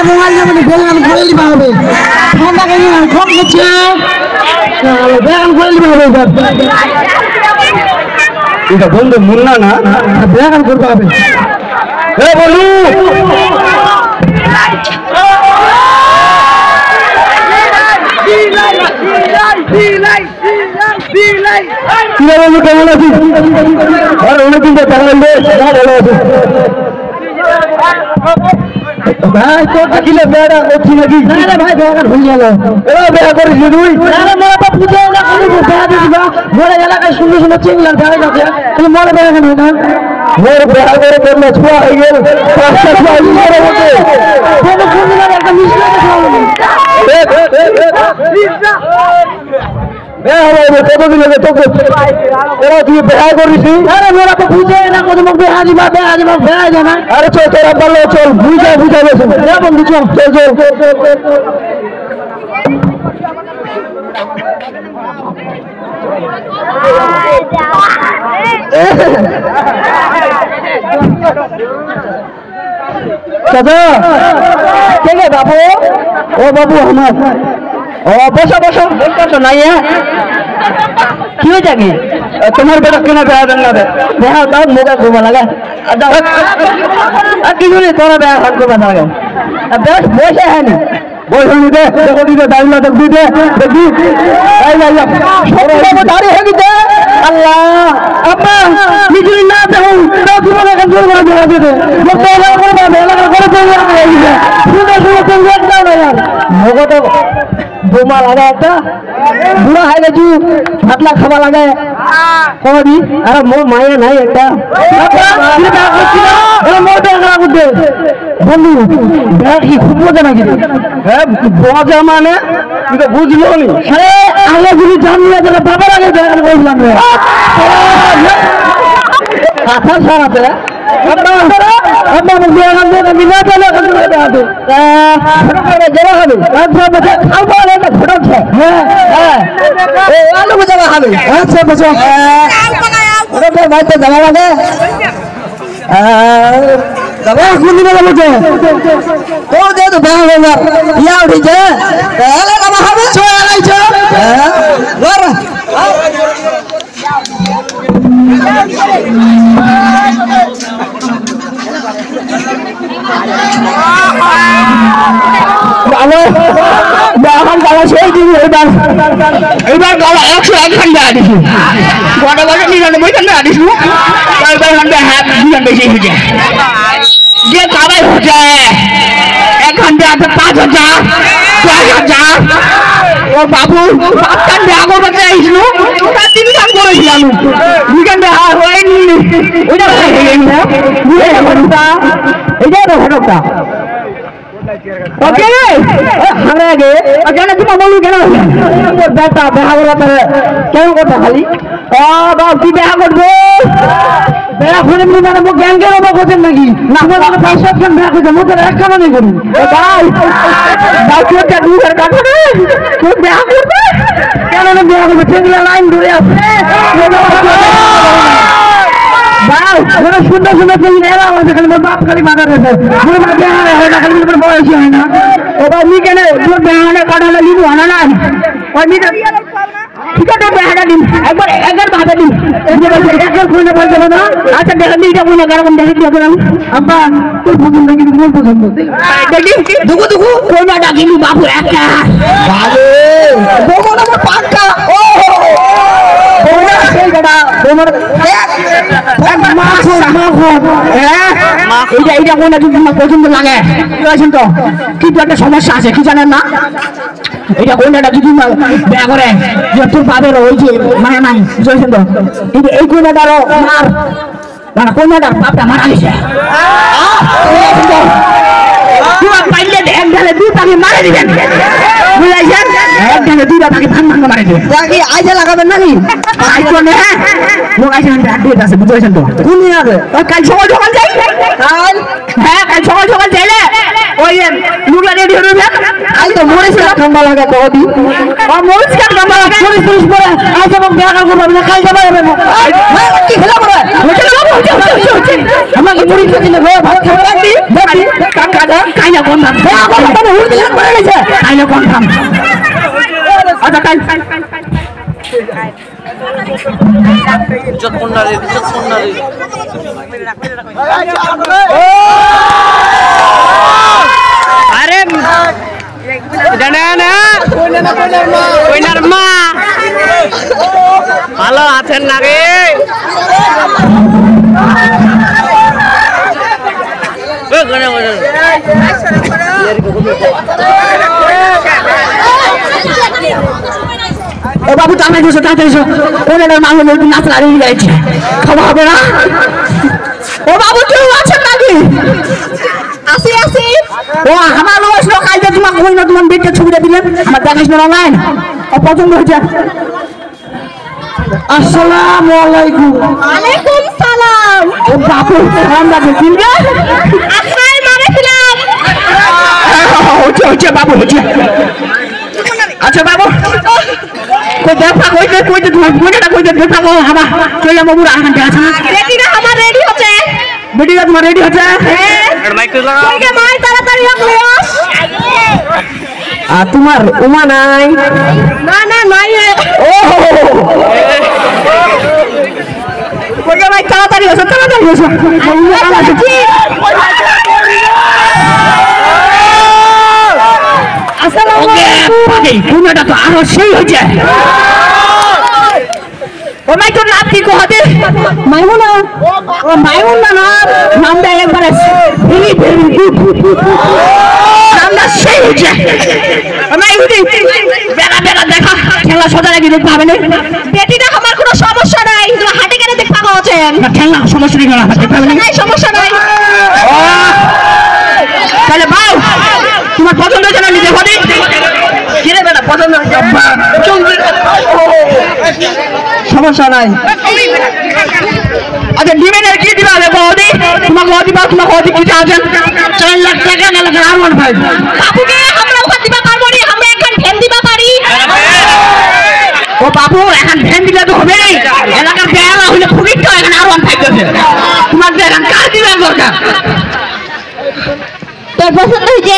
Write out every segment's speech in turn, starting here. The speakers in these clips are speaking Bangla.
মোবাইল যাবে বেগান করে দিবা হবে ঠান্ডা কেন কম হচ্ছে বেগান করে দিবা হবে এটা বন্ধু মুন্না না বেগান করতে হবে এ বলু কেমন আছিস আর অনেকদিন তো দেখা লাগবে ভালো আছিস ভাই তোর কিলে বেড়া করছি নাকি আরে ভাই বেগান হয়ে গেল এরা বেড়া করিস তুই আরে মোরা তো বুঝে না কোনো বেড়া দিবা মোরা এলাকায় সুন্দর সুন্দর চিংলার বেড়া আছে তুমি মোরা বেগান হয় না মোর বেড়া করে করলে ছোঁয়া হয়ে গেল পাঁচটা ছোঁয়া করে বলতে কোনো কোন একটা মিশলে খাওয়াবো কতদিন আগে তোকে এরা তুই বেড়া করিস আরে মোরা তো বুঝে না কত মুখ বেড়া দিবা বেড়া যায় না আরে চল তোরা বললো চল বুঝা বেশি বন্ধু চল চাচা কে গে বাবু ও বাবু আমার ও বসো বসো বসো নাই কি হয়েছে কি তোমার বেটা কেনা বেড়া দেন না বেড়া দাও মোটা ঘুমা লাগা আর কিছু নেই তোরা বেড়া হাত করবা লাগে বেশ বসে হ্যাঁ বসে নিতে দেখো দিতে দাঁড়িয়ে দেখবি দেখবি দাঁড়িয়ে হয়ে গেছে আল্লাহ আব্বা নিজুরি না দেখুন তোমার এখন জোর করে বেড়া দিতে বোমা লাগা একটা বুড়া হয়ে গেছু ভাতলা খাওয়া লাগে কবি আরে মোর মায়ের নাই একটা বন্ধু ব্যাগ কি খুব মজা নাকি হ্যাঁ মজা মানে তুই তো বুঝলো নি আরে আগে যদি জানলে বাবার আগে ব্যাগ করলাম কথা সারাতে এখন গালা সেই দিন এইবার গালা 101 ঘন্টা আনিস গোটা বছর 99 ঘন্টা আনিস এইবার ঘন্টা হাত দুজন বেশি হয়ে যে কামাই হচ্ছে 1 ঘন্টা 5,000 10,000 ও বাবু 5 ঘন্টা আগর বাজে আইছিল তার 3 কাম করেছিলাম 2 ঘন্টা হয়নি ওইটা হয়ে গেল না এইটা তো ঘটকটা ওকে হারে আগে কেন তুমি বলু কেন বেটা বেহা করা কেন কথা খালি বাবু কি বেহা করবো বেহা করে মানে মো জ্ঞান কেন করছেন নাকি না আমার 5-7 খান বেহা করছে মোদের এক খানা নেই করুন ভাই ভাই তোর কা দুধের কাটা রে তুই বেহা করবে কেন না বেহা করবে ঠেকলা লাইন ধরে আছে ভাই ওরা সুন্দর সুন্দর ছেলে এরা আমাদের খালি বাপ খালি মাথা রেখে পুরো মাথা হয় না খালি বয়সী হয় না ও ভাই নি কেন তোর বেহানা কাটালে লিবু আনা না ওই নি ঠিক আছে বেহানা দিন একবার ভাবে দিন একবার কোন বলতে না আচ্ছা দেখা দিই এটা কোন কারণ দেখে দিও না আব্বা তোর পছন্দ কিন্তু মোর পছন্দ দেখি দুগু দুগু কোন ডাকি নি বাবু একটা ভালো দুগু না পাক্কা ও ওনা সেই গড়া তোমার এইটা কোন তোমার পছন্দ লাগে তো কিন্তু একটা সমস্যা আছে কি জানেন না এটা কোনটা যদি ব্যয় করে যে তোর বাবার ওই যে মায়া নাই বুঝেছেন তো কিন্তু এই কোনটারও মার মানে কোনটার বাপটা মারা গেছে তোমার পাইলে এক ঢালে দুই তাকে মারা দিবেন বুঝাইছেন এক ঢালে দুইটা তাকে ভাঙ ভাঙ মারা দিবেন আইসা লাগাবেন নাকি আইসো না লোক আইসা ডেট আছে বুঝেছেন তো কোন দিন আছে কাল সকাল সকাল যাই কাল হ্যাঁ কাল সকাল সকাল যাইলে ওই লুকলা রেডি হয়ে যাবে আই তো মরিস কাট খাম্বা লাগা তো দি মরিস কাট খাম্বা মরিস পরে আইসা মগ দেখা করব না কাল যাবে কি খেলা করে আমাকে মুড়ি খেতে নেবে ভাত খাবে রাখবি দেখবি কাকা কাইনা কোন নাম আমার উড় দিলে পড়ে গেছে কাইনা কোন নাম আচ্ছা কাই যতক্ষণ আরে না কইনার মা ভালো আছেন না রে ও বাবু তাড়াতাড়ি এসো তাড়াতাড়ি এসো ওনার মাংস নাচ লাগিয়ে যাচ্ছে খাওয়া হবে না ও বাবু কেউ আছেন নাকি আসি আসি ও আমার লোক কালকে তোমার কই না তোমার বেটে ছবিটা দিলেন আমার দেখাস না অনলাইন ও পছন্দ হয়েছে আসসালামু আলাইকুম ওয়ালাইকুম সালাম ও বাবু সালাম দাদা চিনবে আপনার মারেছিলাম হচ্ছে বাবু হচ্ছে আচ্ছা বাবু কই দেখা কইতে তোমার বুড়াটা কইতে দেখা গো হাবা চলে বাবু আহান আছে না রেডিটা আমার রেডি হচ্ছে বেটিটা তোমার রেডি হচ্ছে মাইক লাগাও ঠিক আছে মাই তাড়াতাড়ি আপনি আর তোমার উমা নাই না না নাই ও কইয়া ভাই তাড়াতাড়ি এসো আসসালামু আলাইকুম পুনাটা তো আরো সেই হয়েছে ও মাই তোর নাম কি কোহাতে মাইমুনা ও মাইমুনা না নামটা একবারে ভেরি ভেরি গুড নামটা সেই হয়েছে মাই উদি বেড়া বেড়া দেখা খেলা সোজা লাগি দেখতে হবে না বেটিটা আমার কোনো সমস্যা নাই তুমি হাটে কেন দেখতে পাচ্ছেন না খেলা সমস্যা নেই খেলা দেখতে হবে না নাই সমস্যা নাই তাহলে বাউ তোমার পছন্দ হয়েছে না নিজে হদি কিরে বেটা পছন্দ হয়েছে সমস্যা নাই আচ্ছা ডিমের কি দিবা হবে বৌদি তোমাকে দিবা তোমাকে কি চাচ্ছেন 4 লাখ টাকা না লাগে আর 15 বাবুকে আমরা ওখান দিবা পারবো না আমরা এখন ফ্যান দিবা পারি ও বাবু এখন ভ্যান দিলে তো হবে নাই এলাকার বেলা হইলে ফুকিট তো এখন আর 15 দেবে তোমার যে এখন কার দিবেন দরকার তোর পছন্দ হয়েছে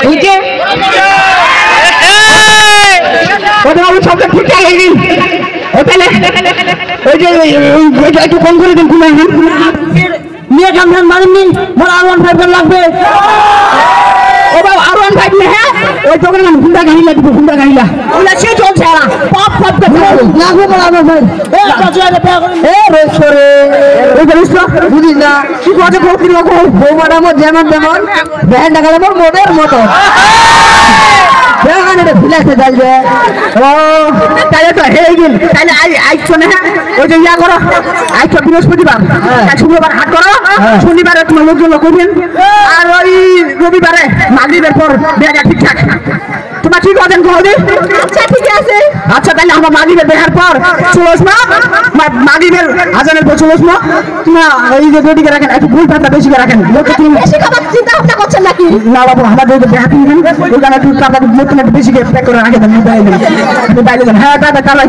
হইছে ওটা বাবু সবটা ঠিকঠাক হয়ে গেল ও তাহলে ওই যে ওইটা একটু কম করে দিন কুমাই নিয়ে কামড়ান মারেননি বড় আর 15 লাগবে ও বাবু আর 15 নে হ্যাঁ ওই তো না হুন্ডা গাড়িলা দিব হুন্ডা গাড়িলা ওলা সে চলছে না পপ পপ করে লাগবে বড় আর 15 এ চাচা পে করে এ রোজ করে ওই জানিস না বুঝিস না কি কথা বলছিস গো বৌমাটা মো যেমন তেমন ব্যান্ড লাগালে মোর মোদের মতো বেগানে ভিলাতে যাইবে ও তাহলে তো হেই গেল তাহলে আই শোনে ওই যে ইয়া করো আই তো বৃহস্পতিবার শুক্রবার হাট করো শনিবারে তোমার লোকজন করবেন আর ওই রবিবারে মাগরিবের পর বেগা ঠিকঠাক তোমার ঠিক আছেন কোহদি আচ্ছা ঠিক আছে আচ্ছা তাহলে আমার মাগরিবের দেখার পর চলোস না মাগরিবের আজানের পর চলোস না তোমার এই যে গদিকে রাখেন একটু ভুল পাতা বেশি করে রাখেন লোকে তুমি বেশি খাবার চিন্তা ভাবনা করছেন নাকি না বাবু আমাদের যে দেখাতে দিবেন ওখানে একটু টাকা নতুন একটু বেশি করে প্যাক করে রাখে দেন মোবাইলে দেন হ্যাঁ দাদা চালাই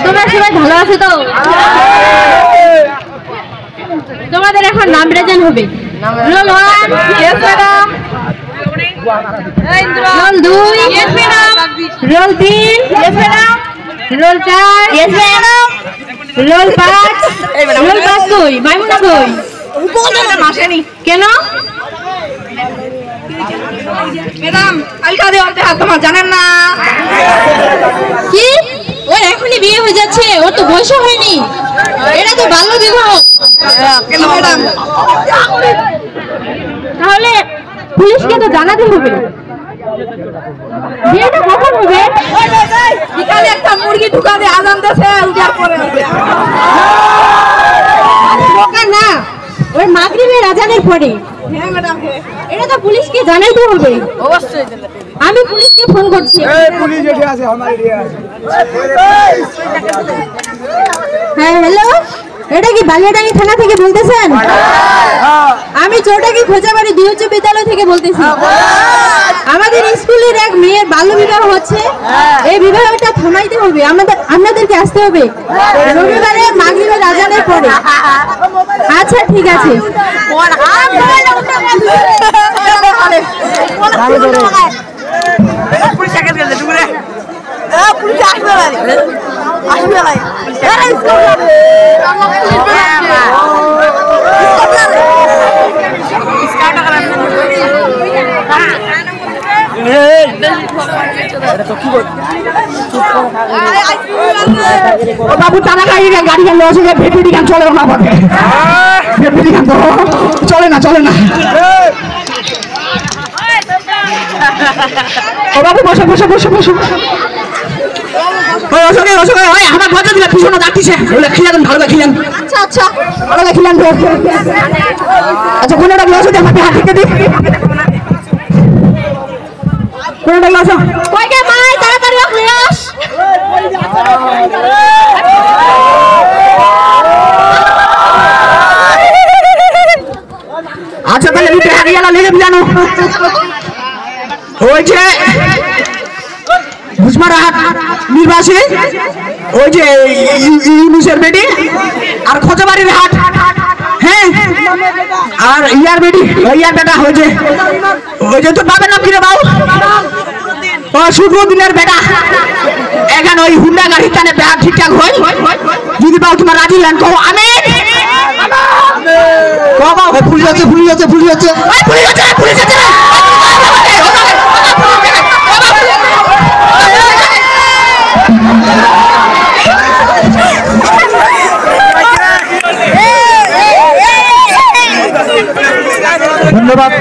তোমরা সবাই ভালো আছো তো তোমাদের এখন নাম প্রেজেন্ট হবে roll 1 yes madam roll 2 yes madam roll 3 yes madam roll 4 yes madam roll 5 roll 5 কই মাইমুনা কই আসেনি কেন ম্যাডাম কালকা দিয়ে অন্তে হাত তোমার জানেন না কি ওর এখনই বিয়ে হয়ে যাচ্ছে ওর তো বয়স হয়নি এটা তো বাল্য বিবাহ কেন ম্যাডাম তাহলে পুলিশকে তো জানাতে হবে বিয়েটা কখন হবে? বিকালে একটা মুরগি ঢুকাবে আজান দেশে উজার পরে বোকা না, ওই মাগরিবের আজানের পরে। হ্যাঁ ম্যাডাম এটা তো পুলিশকে জানাইতে হবে। অবশ্যই আমি পুলিশকে ফোন করছি। হ্যাঁ হ্যালো, এটা কি বালিয়াডাঙ্গি থানা থেকে বলতেছেন? আমি চৌটাকি খোঁজাবাড়ি দুই উচ্চ বিদ্যালয় থেকে বলতেছি। আমাদের স্কুলের এক মেয়ের বাল্য বিবাহ হচ্ছে, এই বিবাহটা থামাইতে হবে, আপনাদেরকে আসতে হবে রবিবারে মাগরিবের আজানের পরে। আচ্ছা ঠিক আছে। বাবু তারা গাড়ি গান ভেটুরি গান চলে না, ভেটুরি গান তো চলে না, চলে না। ও বাবু বসো বসো বসো বসো। আমার মজা দিলে পিছনে ডাকতেছে, খিলান ভালো খিলান। আচ্ছা আচ্ছা ভালো খিলান। আচ্ছা কোনটা গ্লাস হতে আমাকে হাত থেকে দিই, কোনটা গ্লাস? কয়টা মাই তাড়াতাড়ি গ্লাস। আচ্ছা তাহলে আমি হারিয়ানা লেগে জানো ওই যে ভুজমারহাট নির্বাসী, ওই যে ইউনুসের বেডি, আর খোঁজাবাড়ির হাট, হ্যাঁ, আর ইয়ার বেডি, ইয়ার বেটা ওই যে তোর বাবার নাম কি রে বাবু? শুক্রদিনের বেটা। এখানে ওই হুন্ডা গাড়ি টানে বেড়া ঠিকঠাক হয়, যদি বাবু তোমার রাজি হলেন কো আমি পুলিশ আছে, পুলিশ আছে, পুলিশ আছে, পুলিশ আছে, পুলিশ আছে। ধন্যবাদ।